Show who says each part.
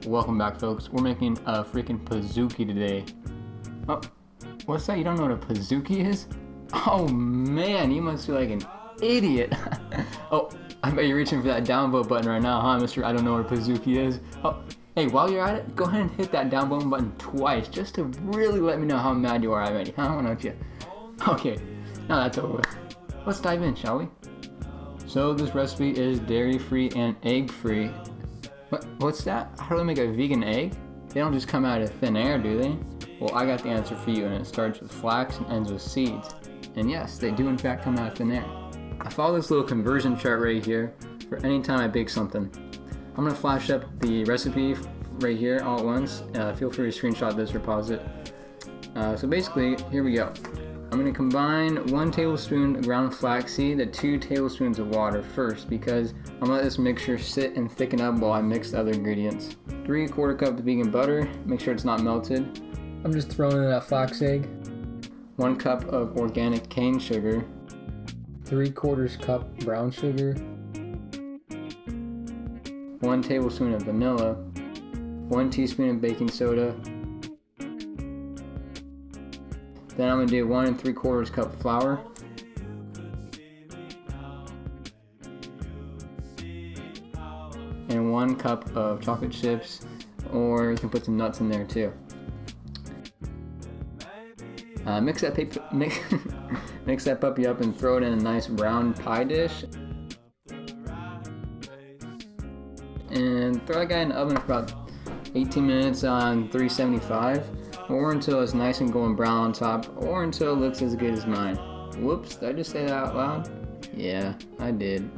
Speaker 1: Welcome back, folks. We're making a freaking Pazooki today. Oh, what's that? You don't know what a Pazooki is? Oh man, you must be like an idiot. Oh, I bet you're reaching for that downvote button right now, huh, Mr. I don't know what a Pazooki is. Oh, hey, while you're at it, go ahead and hit that downvote button twice, just to really let me know how mad you are already, huh? Why don't you? Okay, now that's over with. Let's dive in, shall we? So this recipe is dairy-free and egg-free. What's that? How do I make a vegan egg? They don't just come out of thin air, do they? Well, I got the answer for you, and it starts with flax and ends with seeds. And yes, they do in fact come out of thin air. I follow this little conversion chart right here for any time I bake something. I'm going to flash up the recipe right here all at once. Feel free to screenshot this or pause it. So basically, here we go. I'm going to combine 1 tablespoon ground flaxseed to 2 tablespoons of water first, because I'm going to let this mixture sit and thicken up while I mix the other ingredients. 3/4 cup of vegan butter, make sure it's not melted. I'm just throwing in that flax egg. 1 cup of organic cane sugar. 3/4 cup brown sugar. 1 tablespoon of vanilla. 1 teaspoon of baking soda. Then I'm going to do 1 3/4 cup flour. And 1 cup of chocolate chips, or you can put some nuts in there too. Mix that puppy up and throw it in a nice round pie dish. And throw that guy in the oven for about 18 minutes on 375. Or until it's nice and golden brown on top, or until it looks as good as mine. Whoops, did I just say that out loud? Yeah, I did.